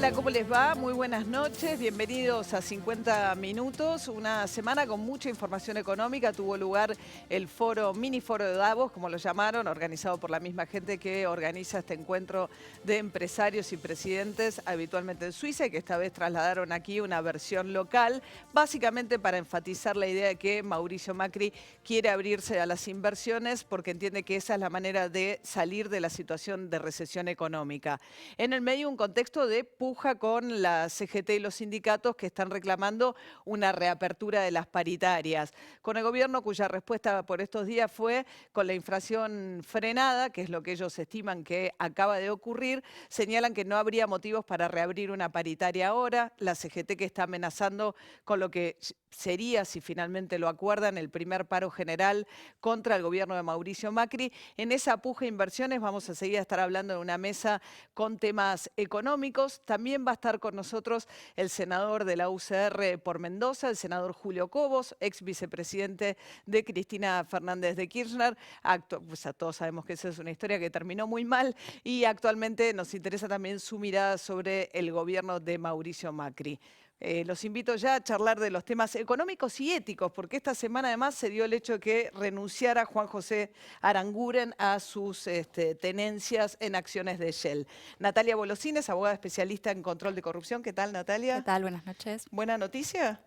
Hola, ¿cómo les va? Muy buenas noches, bienvenidos a 50 Minutos. Una semana con mucha información económica. Tuvo lugar el mini foro de Davos, como lo llamaron, organizado por la misma gente que organiza este encuentro de empresarios y presidentes habitualmente en Suiza y que esta vez trasladaron aquí una versión local, básicamente para enfatizar la idea de que Mauricio Macri quiere abrirse a las inversiones porque entiende que esa es la manera de salir de la situación de recesión económica. En el medio, un contexto de puja con la CGT y los sindicatos que están reclamando una reapertura de las paritarias. Con el gobierno cuya respuesta por estos días fue con la inflación frenada, que es lo que ellos estiman que acaba de ocurrir, señalan que no habría motivos para reabrir una paritaria ahora. La CGT que está amenazando con lo que sería, si finalmente lo acuerdan, el primer paro general contra el gobierno de Mauricio Macri. En esa puja de inversiones vamos a seguir a estar hablando en una mesa con temas económicos. También va a estar con nosotros el senador de la UCR por Mendoza, el senador Julio Cobos, ex vicepresidente de Cristina Fernández de Kirchner. Pues todos sabemos que esa es una historia que terminó muy mal y actualmente nos interesa también su mirada sobre el gobierno de Mauricio Macri. Los invito ya a charlar de los temas económicos y éticos, porque esta semana además se dio el hecho de que renunciara Juan José Aranguren a sus tenencias en acciones de Shell. Natalia Bolosines, abogada especialista en control de corrupción. ¿Qué tal, ¿Qué Natalia? tal? Buenas noches. ¿Buena noticia?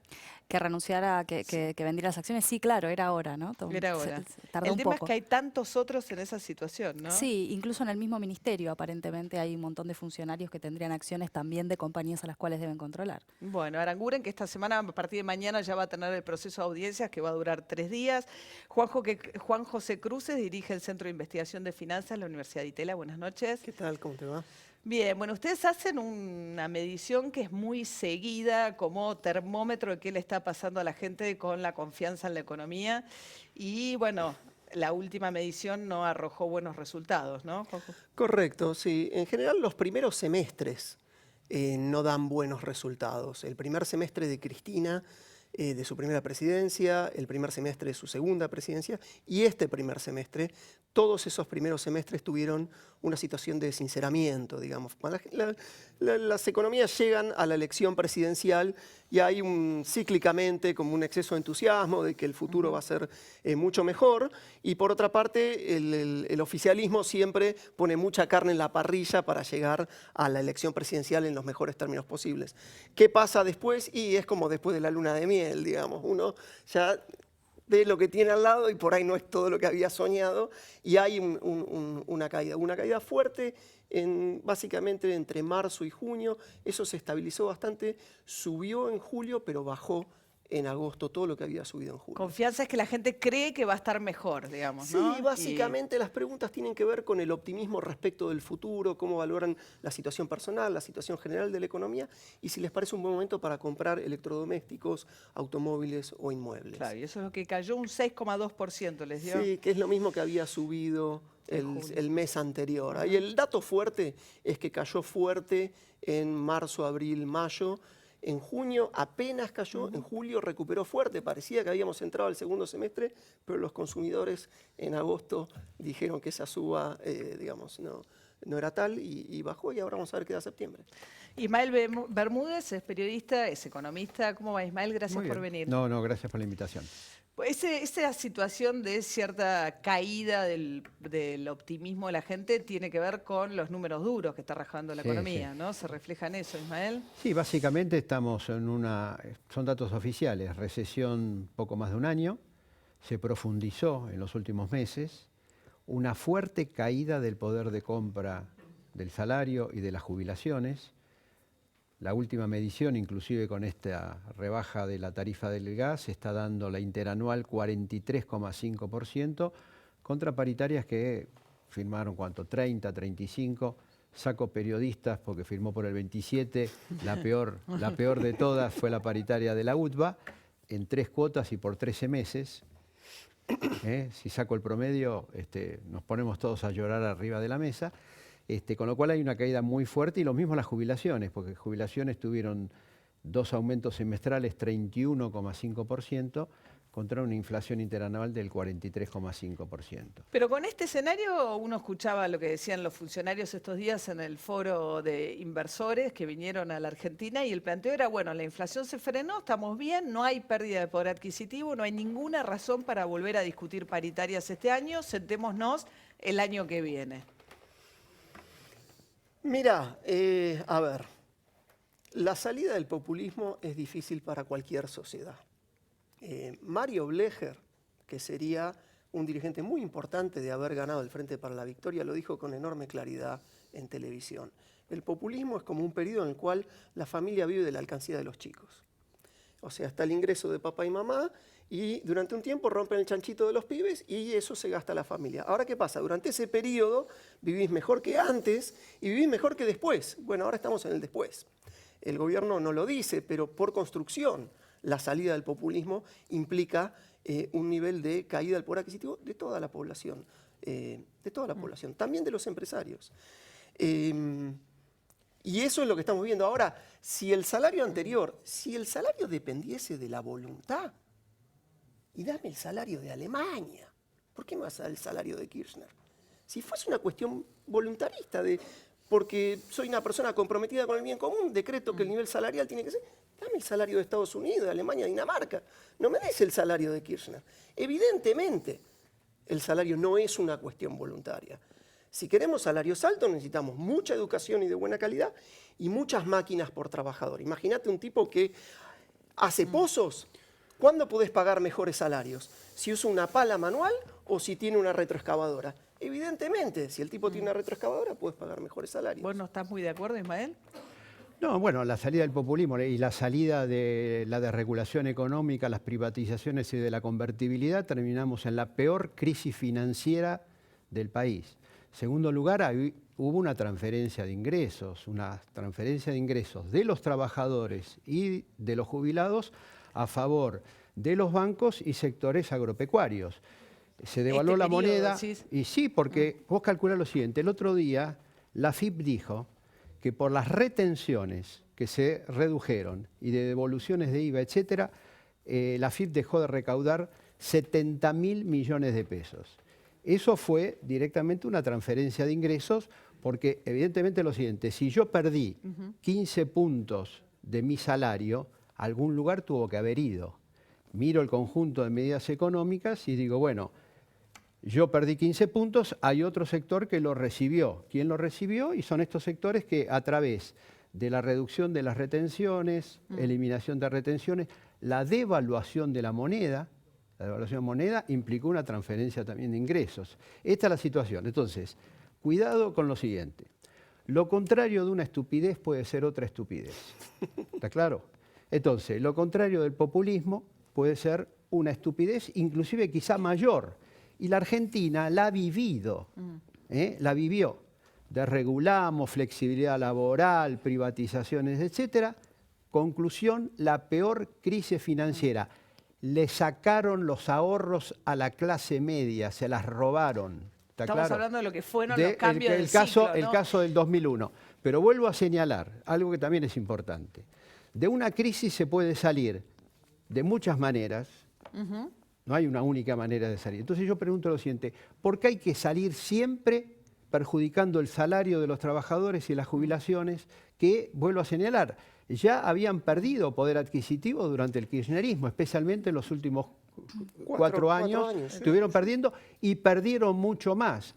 Que renunciara, Sí. que vendiera las acciones. Sí, claro, era hora, ¿no? Era ahora. Tardó El un tema es poco. que hay tantos otros en esa situación, ¿no? Sí, incluso en el mismo ministerio aparentemente hay un montón de funcionarios que tendrían acciones también de compañías a las cuales deben controlar. Bueno, Aranguren, que esta semana, a partir de mañana, ya va a tener el proceso de audiencias que va a durar 3 días. Juan José Cruces dirige el Centro de Investigación de Finanzas de la Universidad de Itela. Buenas noches. ¿Qué tal? ¿Cómo te va? Bien, bueno, ustedes hacen una medición que es muy seguida como termómetro de qué le está pasando a la gente con la confianza en la economía. Y bueno, la última medición no arrojó buenos resultados, ¿no, Juanjo? Correcto, sí. En general los primeros semestres no dan buenos resultados. El primer semestre de Cristina, de su primera presidencia, el primer semestre de su segunda presidencia y este primer semestre, todos esos primeros semestres tuvieron una situación de sinceramiento, digamos. Cuando las economías llegan a la elección presidencial y hay cíclicamente como un exceso de entusiasmo de que el futuro va a ser mucho mejor y por otra parte el oficialismo siempre pone mucha carne en la parrilla para llegar a la elección presidencial en los mejores términos posibles. ¿Qué pasa después? Y es como después de la luna de miel, digamos. Uno ya ve lo que tiene al lado y por ahí no es todo lo que había soñado y hay una caída fuerte básicamente entre marzo y junio. Eso se estabilizó bastante, subió en julio pero bajó en agosto todo lo que había subido en julio. Confianza es que la gente cree que va a estar mejor, digamos, ¿no? Sí, básicamente las preguntas tienen que ver con el optimismo respecto del futuro, cómo valoran la situación personal, la situación general de la economía y si les parece un buen momento para comprar electrodomésticos, automóviles o inmuebles. Claro, y eso es lo que cayó un 6,2%, les dio. Sí, que es lo mismo que había subido el mes anterior. Ahí el dato fuerte es que cayó fuerte en marzo, abril, mayo. En junio apenas cayó, en julio recuperó fuerte, parecía que habíamos entrado al segundo semestre, pero los consumidores en agosto dijeron que esa suba, digamos, no era tal y bajó y ahora vamos a ver qué da septiembre. Ismael Bermúdez es periodista, es economista. ¿Cómo va, Ismael? Gracias Muy por bien. venir. No, gracias por la invitación. Pues esa situación de cierta caída del optimismo de la gente tiene que ver con los números duros que está rajando la Sí, economía, sí. ¿no? ¿Se refleja en eso, Ismael? Sí, básicamente estamos son datos oficiales, recesión poco más de un año, se profundizó en los últimos meses, una fuerte caída del poder de compra del salario y de las jubilaciones. La última medición, inclusive con esta rebaja de la tarifa del gas, está dando la interanual 43,5% contra paritarias que firmaron, ¿cuánto? 30, 35. Saco periodistas porque firmó por el 27. La peor de todas fue la paritaria de la UTBA, en 3 cuotas y por 13 meses. Si saco el promedio, nos ponemos todos a llorar arriba de la mesa. Con lo cual hay una caída muy fuerte y lo mismo las jubilaciones, porque jubilaciones tuvieron 2 aumentos semestrales, 31,5%, contra una inflación interanual del 43,5%. Pero con este escenario uno escuchaba lo que decían los funcionarios estos días en el foro de inversores que vinieron a la Argentina y el planteo era, bueno, la inflación se frenó, estamos bien, no hay pérdida de poder adquisitivo, no hay ninguna razón para volver a discutir paritarias este año, sentémonos el año que viene. Mira, a ver, la salida del populismo es difícil para cualquier sociedad. Mario Blecher, que sería un dirigente muy importante de haber ganado el Frente para la Victoria, lo dijo con enorme claridad en televisión. El populismo es como un periodo en el cual la familia vive de la alcancía de los chicos. O sea, está el ingreso de papá y mamá y durante un tiempo rompen el chanchito de los pibes y eso se gasta la familia. Ahora, ¿qué pasa? Durante ese periodo vivís mejor que antes y vivís mejor que después. Bueno, ahora estamos en el después. El gobierno no lo dice, pero por construcción, la salida del populismo implica un nivel de caída del poder adquisitivo de toda la población, también de los empresarios. Y eso es lo que estamos viendo ahora. Si el salario dependiese de la voluntad, y dame el salario de Alemania, ¿por qué me vas a dar el salario de Kirchner? Si fuese una cuestión voluntarista porque soy una persona comprometida con el bien común, decreto que el nivel salarial tiene que ser, dame el salario de Estados Unidos, de Alemania, de Dinamarca. No me des el salario de Kirchner. Evidentemente, el salario no es una cuestión voluntaria. Si queremos salarios altos, necesitamos mucha educación y de buena calidad y muchas máquinas por trabajador. Imagínate un tipo que hace pozos. ¿Cuándo podés pagar mejores salarios? ¿Si usa una pala manual o si tiene una retroexcavadora? Evidentemente, si el tipo tiene una retroexcavadora, puedes pagar mejores salarios. ¿Vos no estás muy de acuerdo, Ismael? No, bueno, la salida del populismo y la salida de la desregulación económica, las privatizaciones y de la convertibilidad, terminamos en la peor crisis financiera del país. En segundo lugar, hubo una transferencia de ingresos de los trabajadores y de los jubilados a favor de los bancos y sectores agropecuarios. Se devaluó la moneda. Y sí, porque vos calculás lo siguiente. El otro día la AFIP dijo que por las retenciones que se redujeron y de devoluciones de IVA, etcétera, la AFIP dejó de recaudar 70.000 millones de pesos. Eso fue directamente una transferencia de ingresos porque evidentemente lo siguiente, si yo perdí 15 puntos de mi salario, a algún lugar tuvo que haber ido. Miro el conjunto de medidas económicas y digo, bueno, yo perdí 15 puntos, hay otro sector que lo recibió. ¿Quién lo recibió? Y son estos sectores que a través de la reducción de las retenciones, eliminación de retenciones, la devaluación de la moneda implicó una transferencia también de ingresos. Esta es la situación. Entonces, cuidado con lo siguiente. Lo contrario de una estupidez puede ser otra estupidez. ¿Está claro? Entonces, lo contrario del populismo puede ser una estupidez, inclusive quizá mayor. Y la Argentina la ha vivido, la vivió. Desregulamos, flexibilidad laboral, privatizaciones, etcétera. Conclusión, la peor crisis financiera. Le sacaron los ahorros a la clase media, se las robaron. Estamos hablando de lo que fueron los cambios del ciclo, ¿no? El caso del 2001. Pero vuelvo a señalar algo que también es importante. De una crisis se puede salir de muchas maneras. No hay una única manera de salir. Entonces yo pregunto lo siguiente, ¿por qué hay que salir siempre perjudicando el salario de los trabajadores y las jubilaciones que, vuelvo a señalar, ya habían perdido poder adquisitivo durante el kirchnerismo, especialmente en los últimos cuatro años, estuvieron perdiendo y perdieron mucho más.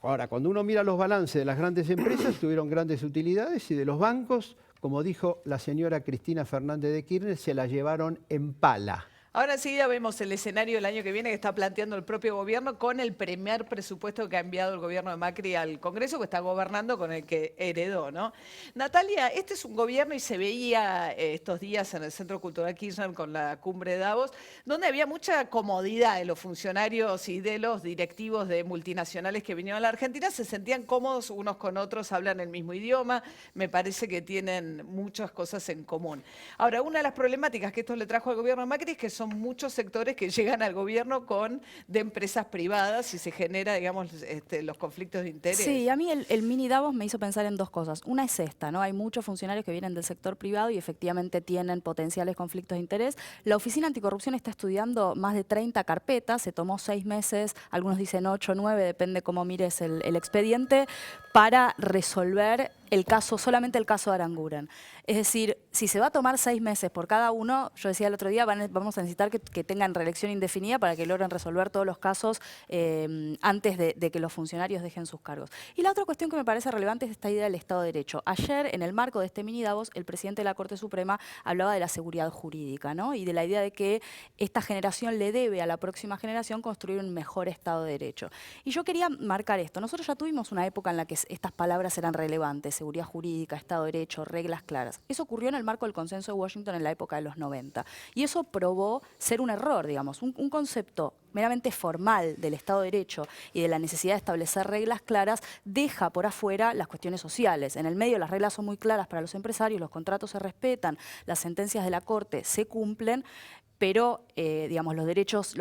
Ahora, cuando uno mira los balances de las grandes empresas, tuvieron grandes utilidades y de los bancos, como dijo la señora Cristina Fernández de Kirchner, se la llevaron en pala. Ahora enseguida vemos el escenario del año que viene que está planteando el propio gobierno con el primer presupuesto que ha enviado el gobierno de Macri al Congreso, que está gobernando con el que heredó, ¿no? Natalia, este es un gobierno y se veía estos días en el Centro Cultural Kirchner con la cumbre de Davos, donde había mucha comodidad de los funcionarios y de los directivos de multinacionales que vinieron a la Argentina, se sentían cómodos unos con otros, hablan el mismo idioma, me parece que tienen muchas cosas en común. Ahora, una de las problemáticas que esto le trajo al gobierno de Macri es que son muchos sectores que llegan al gobierno de empresas privadas y se genera, digamos, los conflictos de interés. Sí, a mí el mini Davos me hizo pensar en dos cosas. Una es esta, ¿no? Hay muchos funcionarios que vienen del sector privado y efectivamente tienen potenciales conflictos de interés. La Oficina Anticorrupción está estudiando más de 30 carpetas, se tomó 6 meses, algunos dicen 8 o 9, depende cómo mires el expediente, para resolver el caso, solamente el caso de Aranguren. Es decir, si se va a tomar 6 meses por cada uno, yo decía el otro día, vamos a necesitar que tengan reelección indefinida para que logren resolver todos los casos antes de que los funcionarios dejen sus cargos. Y la otra cuestión que me parece relevante es esta idea del Estado de Derecho. Ayer, en el marco de este mini Davos, el presidente de la Corte Suprema hablaba de la seguridad jurídica, ¿no? Y de la idea de que esta generación le debe a la próxima generación construir un mejor Estado de Derecho. Y yo quería marcar esto. Nosotros ya tuvimos una época en la que estas palabras eran relevantes, seguridad jurídica, Estado de Derecho, reglas claras. Eso ocurrió en el marco del Consenso de Washington en la época de los 90. Y eso probó ser un error, digamos, un concepto meramente formal del Estado de Derecho y de la necesidad de establecer reglas claras, deja por afuera las cuestiones sociales. En el medio las reglas son muy claras para los empresarios, los contratos se respetan, las sentencias de la Corte se cumplen, pero digamos, los derechos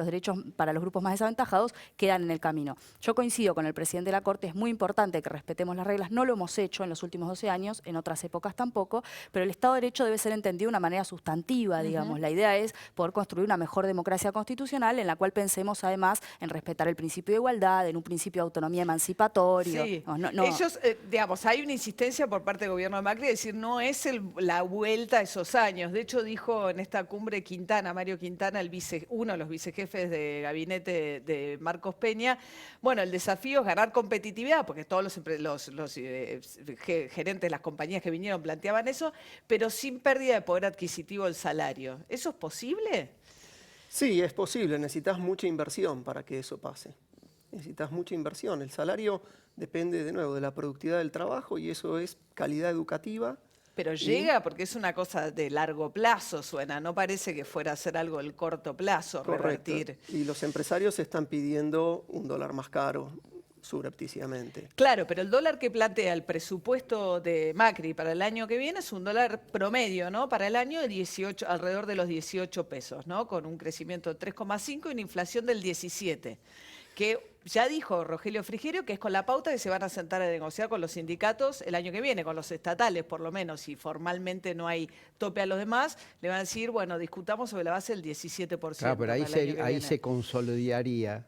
para los grupos más desaventajados quedan en el camino. Yo coincido con el presidente de la Corte, es muy importante que respetemos las reglas, no lo hemos hecho en los últimos 12 años, en otras épocas tampoco, pero el Estado de Derecho debe ser entendido de una manera sustantiva, digamos. La idea es poder construir una mejor democracia constitucional en la cual pensemos además en respetar el principio de igualdad, en un principio de autonomía emancipatorio. Sí. No. Ellos, digamos, hay una insistencia por parte del gobierno de Macri de decir no es la vuelta a esos años. De hecho, dijo en esta cumbre Quintana, Mario Quintana, uno de los vicejefes de gabinete de Marcos Peña, bueno, el desafío es ganar competitividad, porque todos los gerentes de las compañías que vinieron planteaban eso, pero sin pérdida de poder adquisitivo del salario. ¿Eso es posible? Sí, es posible. Necesitas mucha inversión para que eso pase. Necesitas mucha inversión. El salario depende, de nuevo, de la productividad del trabajo y eso es calidad educativa. Pero llega porque es una cosa de largo plazo, suena. No parece que fuera a ser algo del corto plazo, Correcto. revertir. Y los empresarios están pidiendo $1 más caro, subrepticiamente. Claro, pero el dólar que plantea el presupuesto de Macri para el año que viene es un dólar promedio, ¿no? Para el año de 18, alrededor de los 18 pesos, ¿no? Con un crecimiento de 3,5 y una inflación del 17. Que ya dijo Rogelio Frigerio que es con la pauta que se van a sentar a negociar con los sindicatos el año que viene, con los estatales por lo menos, si formalmente no hay tope a los demás, le van a decir, bueno, discutamos sobre la base del 17%. Claro, pero ahí se consolidaría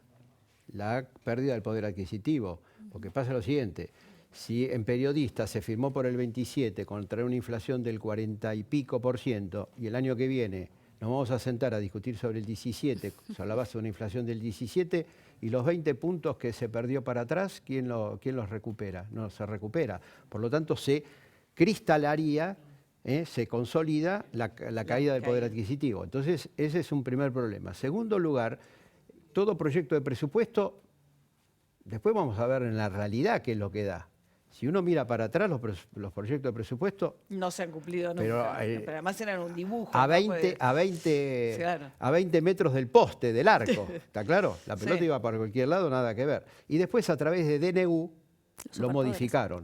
la pérdida del poder adquisitivo, porque pasa lo siguiente, si en periodistas se firmó por el 27 contra una inflación del 40 y pico % y el año que viene nos vamos a sentar a discutir sobre el 17, sobre la base de una inflación del 17, y los 20 puntos que se perdió para atrás, ¿quién los recupera? No se recupera. Por lo tanto, se cristalaría, se consolida la caída del poder adquisitivo. Entonces, ese es un primer problema. Segundo lugar, todo proyecto de presupuesto, después vamos a ver en la realidad qué es lo que da. Si uno mira para atrás, los proyectos de presupuesto no se han cumplido nunca, pero además eran un dibujo. A ¿no? 20 metros del poste, del arco, ¿está claro? La pelota Sí. iba para cualquier lado, nada que ver. Y después a través de DNU lo modificaron.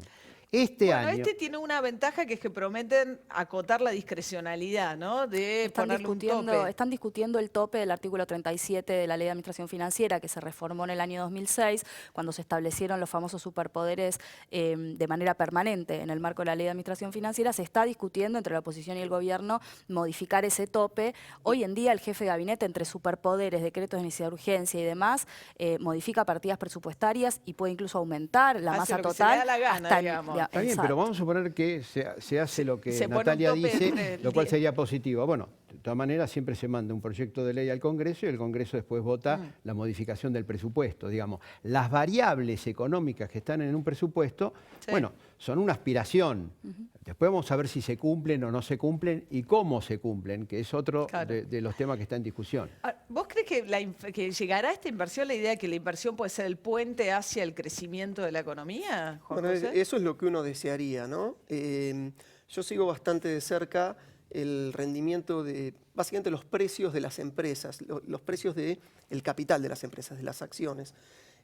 Este tiene una ventaja que es que prometen acotar la discrecionalidad, ¿no? De ponerle un tope. Están discutiendo el tope del artículo 37 de la Ley de Administración Financiera que se reformó en el año 2006, cuando se establecieron los famosos superpoderes de manera permanente en el marco de la Ley de Administración Financiera. Se está discutiendo entre la oposición y el gobierno modificar ese tope. Hoy en día el jefe de gabinete, entre superpoderes, decretos de necesidad de urgencia y demás, modifica partidas presupuestarias y puede incluso aumentar la masa total. Se le da la gana, digamos. Está bien, pero vamos a suponer que se hace lo que Natalia dice, lo cual sería positivo. Bueno, de todas maneras siempre se manda un proyecto de ley al Congreso y el Congreso después vota la modificación del presupuesto. Digamos, las variables económicas que están en un presupuesto, bueno, son una aspiración. Después vamos a ver si se cumplen o no se cumplen y cómo se cumplen, que es otro de los temas que está en discusión. ¿Vos crees que llegará a esta inversión, la idea de que la inversión puede ser el puente hacia el crecimiento de la economía, Juan Bueno, José? eso es lo que uno desearía, ¿no? Yo sigo bastante de cerca el rendimiento de, básicamente, los precios de las empresas, los precios del capital de las empresas, de las acciones.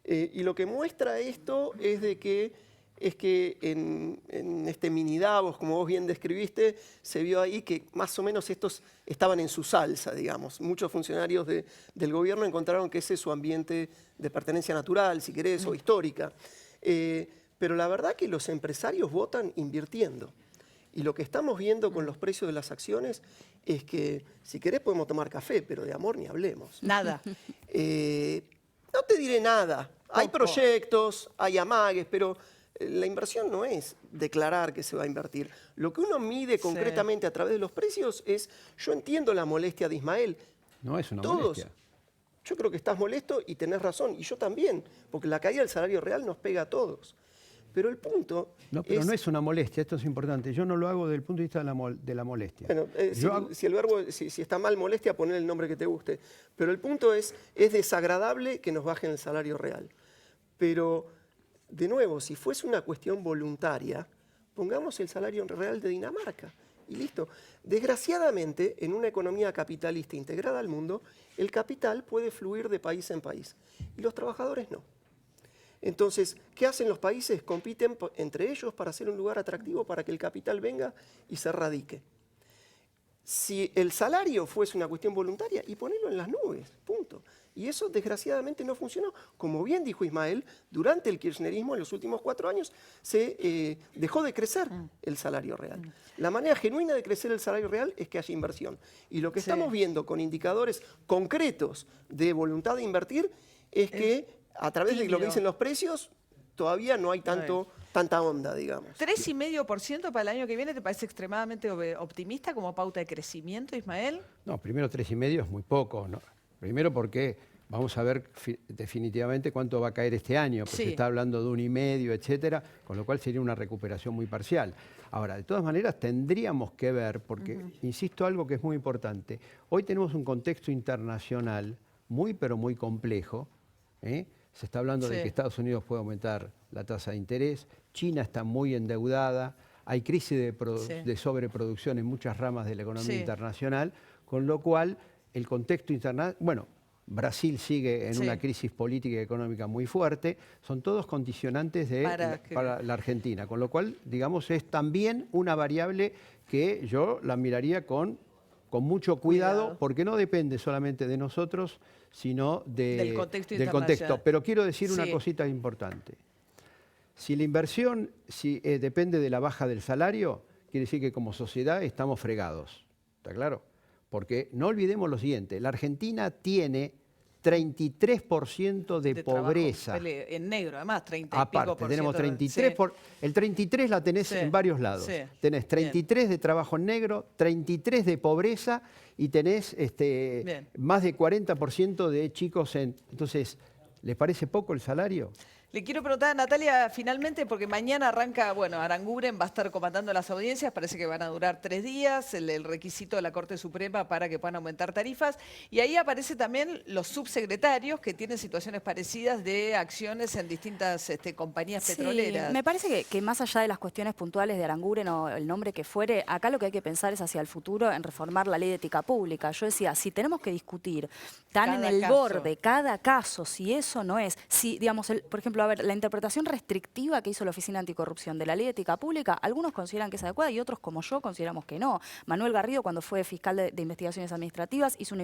Y lo que muestra esto es de que es que en este mini Davos, como vos bien describiste, se vio ahí que más o menos estos estaban en su salsa, digamos. Muchos funcionarios del gobierno encontraron que ese es su ambiente de pertenencia natural, si querés, o histórica. Pero la verdad que los empresarios votan invirtiendo. Y lo que estamos viendo con los precios de las acciones es que, si querés, podemos tomar café, pero de amor ni hablemos. Nada. No te diré nada. Hay proyectos, hay amagues, pero la inversión no es declarar que se va a invertir. Lo que uno mide concretamente a través de los precios es, yo entiendo la molestia de Ismael. No es una Todos, molestia. yo creo que estás molesto y tenés razón, y yo también, porque la caída del salario real nos pega a todos. Pero el punto Pero no es una molestia, esto es importante. Yo no lo hago desde el punto de vista de la molestia. Bueno, si el verbo, si está mal molestia, poner el nombre que te guste. Pero el punto es desagradable que nos bajen el salario real. Pero, de nuevo, si fuese una cuestión voluntaria, pongamos el salario real de Dinamarca y listo. Desgraciadamente, en una economía capitalista integrada al mundo, el capital puede fluir de país en país y los trabajadores no. Entonces, ¿qué hacen los países? Compiten entre ellos para hacer un lugar atractivo para que el capital venga y se radique. Si el salario fuese una cuestión voluntaria, y ponerlo en las nubes, punto. Y eso desgraciadamente no funcionó. Como bien dijo Ismael, durante el kirchnerismo en los últimos 4 años se dejó de crecer el salario real. La manera genuina de crecer el salario real es que haya inversión. Y lo que estamos viendo con indicadores concretos de voluntad de invertir es que a través de lo que dicen los precios todavía no hay tanta onda, digamos. ¿3,5% para el año que viene te parece extremadamente optimista como pauta de crecimiento, Ismael? No, primero 3,5 es muy poco, ¿no? Primero porque vamos a ver definitivamente cuánto va a caer este año, porque se está hablando de 1,5, etcétera, con lo cual sería una recuperación muy parcial. Ahora, de todas maneras, tendríamos que ver, porque, insisto, algo que es muy importante. Hoy tenemos un contexto internacional muy, pero muy complejo, ¿eh? Se está hablando de que Estados Unidos puede aumentar la tasa de interés, China está muy endeudada, hay crisis de sobreproducción en muchas ramas de la economía internacional, con lo cual el contexto internacional, bueno, Brasil sigue en una crisis política y económica muy fuerte, son todos condicionantes para la Argentina, con lo cual, digamos, es también una variable que yo la miraría con mucho cuidado, porque no depende solamente de nosotros, sino del contexto. Pero quiero decir una cosita importante. Si la inversión depende de la baja del salario, quiere decir que como sociedad estamos fregados. ¿Está claro? Porque no olvidemos lo siguiente, la Argentina tiene 33% de pobreza. En negro, además, 30 y Aparte, pico por tenemos ciento. 33%. El 33% la tenés en varios lados. Tenés 33% de trabajo en negro, 33% de pobreza y tenés más de 40% de chicos en... Entonces, ¿les parece poco el salario? Le quiero preguntar a Natalia finalmente, porque mañana arranca, bueno, Aranguren va a estar comandando las audiencias, parece que van a durar 3 días, el requisito de la Corte Suprema para que puedan aumentar tarifas, y ahí aparecen también los subsecretarios que tienen situaciones parecidas de acciones en distintas compañías petroleras. Me parece que más allá de las cuestiones puntuales de Aranguren o el nombre que fuere, acá lo que hay que pensar es hacia el futuro en reformar la ley de ética pública. Yo decía, si tenemos que discutir tan en el borde cada caso, si eso no es, si, digamos, por ejemplo, a ver, la interpretación restrictiva que hizo la Oficina Anticorrupción de la Ley de Ética Pública, algunos consideran que es adecuada y otros, como yo, consideramos que no. Manuel Garrido, cuando fue fiscal de investigaciones administrativas, hizo una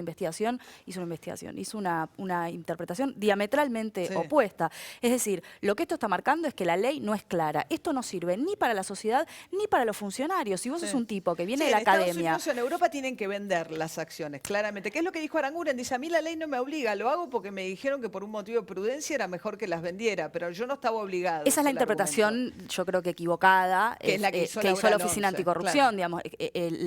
interpretación diametralmente opuesta. Es decir, lo que esto está marcando es que la ley no es clara. Esto no sirve ni para la sociedad ni para los funcionarios. Si vos sos un tipo que viene de la academia... En Estados Unidos o en Europa tienen que vender las acciones, claramente. ¿Qué es lo que dijo Aranguren? Dice, a mí la ley no me obliga, lo hago porque me dijeron que por un motivo de prudencia era mejor que las vendiera, pero yo no estaba obligado. Esa es la interpretación, yo creo que equivocada, que es la que hizo la Oficina Anticorrupción. Digamos,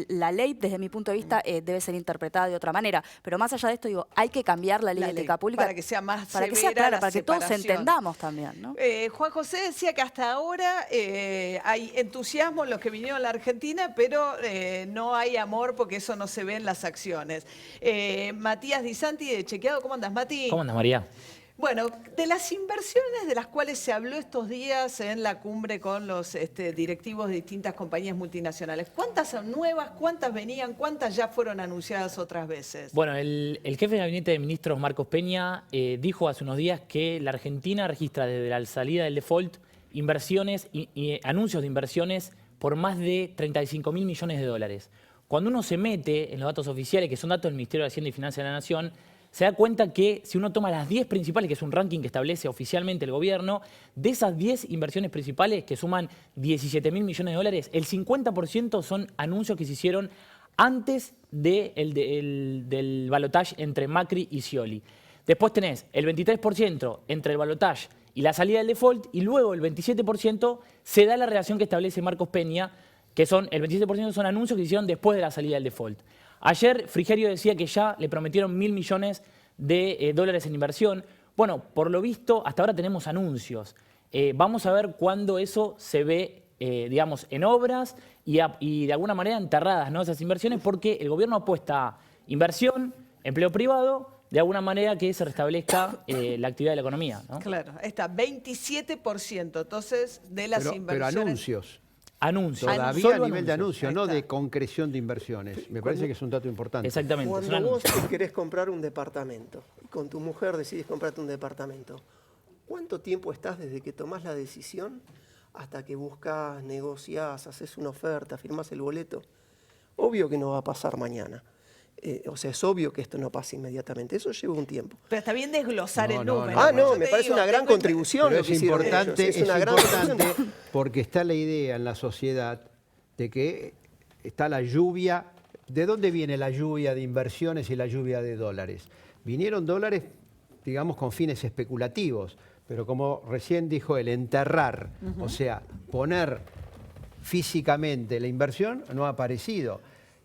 la ley, desde mi punto de vista, debe ser interpretada de otra manera. Pero más allá de esto, digo, hay que cambiar la ley de ética pública. Para que sea más para que sea clara, para que todos entendamos también, ¿no? Juan José decía que hasta ahora hay entusiasmo en los que vinieron a la Argentina, pero no hay amor porque eso no se ve en las acciones. Matías Di Santi de Chequeado, ¿cómo andas, Mati? ¿Cómo andas, María? Bueno, de las inversiones de las cuales se habló estos días en la cumbre con los directivos de distintas compañías multinacionales, ¿cuántas son nuevas? ¿Cuántas venían? ¿Cuántas ya fueron anunciadas otras veces? Bueno, el jefe de gabinete de ministros, Marcos Peña, dijo hace unos días que la Argentina registra desde la salida del default inversiones y anuncios de inversiones por más de 35.000 millones de dólares. Cuando uno se mete en los datos oficiales, que son datos del Ministerio de Hacienda y Finanzas de la Nación, se da cuenta que si uno toma las 10 principales, que es un ranking que establece oficialmente el gobierno, de esas 10 inversiones principales que suman 17.000 millones de dólares, el 50% son anuncios que se hicieron antes del balotaje entre Macri y Scioli. Después tenés el 23% entre el balotaje y la salida del default, y luego el 27% se da la relación que establece Marcos Peña, que son el 27% son anuncios que se hicieron después de la salida del default. Ayer Frigerio decía que ya le prometieron 1.000 millones de dólares en inversión. Bueno, por lo visto, hasta ahora tenemos anuncios. Vamos a ver cuándo eso se ve, digamos, en obras y de alguna manera enterradas, ¿no? Esas inversiones, porque el gobierno apuesta a inversión, empleo privado, de alguna manera que se restablezca la actividad de la economía, ¿no? Claro, está 27% entonces de las Pero inversiones. anuncios. Anuncios. Todavía Solo a nivel de anuncios. anuncio, Ahí no está. de concreción de inversiones. Me parece que es un dato importante. Exactamente. son Cuando vos anuncios. te querés comprar un departamento y con tu mujer decidís comprarte un departamento, ¿cuánto tiempo estás desde que tomás la decisión hasta que buscas, negociás, haces una oferta, firmás el boleto? Obvio que no va a pasar mañana. O sea, es obvio que esto no pasa inmediatamente. Eso lleva un tiempo. Pero está bien desglosar No, el no, número. no. Ah, Por eso no, me te parece digo, una gran tengo que- contribución Pero lo es que hicieron importante, ellos. es una gran importante contribución. porque está la idea en la sociedad de que está la lluvia. ¿De dónde viene la lluvia de inversiones y la lluvia de dólares? Vinieron dólares, digamos, con fines especulativos, pero como recién dijo él, enterrar, o sea, poner físicamente la inversión no ha aparecido.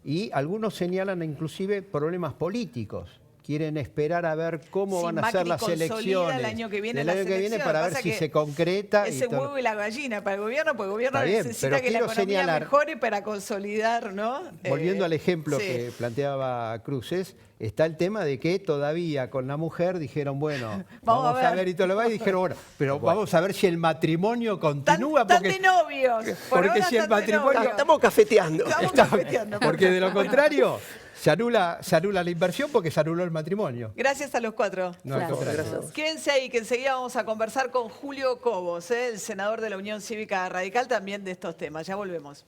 Y algunos señalan inclusive problemas políticos. Quieren esperar a ver cómo Si van a ser Macri las consolida elecciones el año que viene del las año que viene elecciones, para ver pasa si que se concreta. Ese y todo. huevo y la gallina para el gobierno, porque el gobierno Está bien, necesita pero que la quiero economía señalar- mejore para consolidar, ¿no? Volviendo al ejemplo sí. que planteaba Cruces, está el tema de que todavía con la mujer dijeron, bueno, vamos a ver y todo lo demás, y dijeron, bueno, pero vamos a ver si el matrimonio continúa. Están de novios. Por porque ahora si el están de matrimonio- novios. Estamos cafeteando. Estamos cafeteando, Porque de lo perfecto. contrario, se anula la inversión porque se anuló el matrimonio. Gracias a los cuatro. No, al Gracias. contrario. Gracias. Quédense ahí, que enseguida vamos a conversar con Julio Cobos, el senador de la Unión Cívica Radical, también de estos temas. Ya volvemos.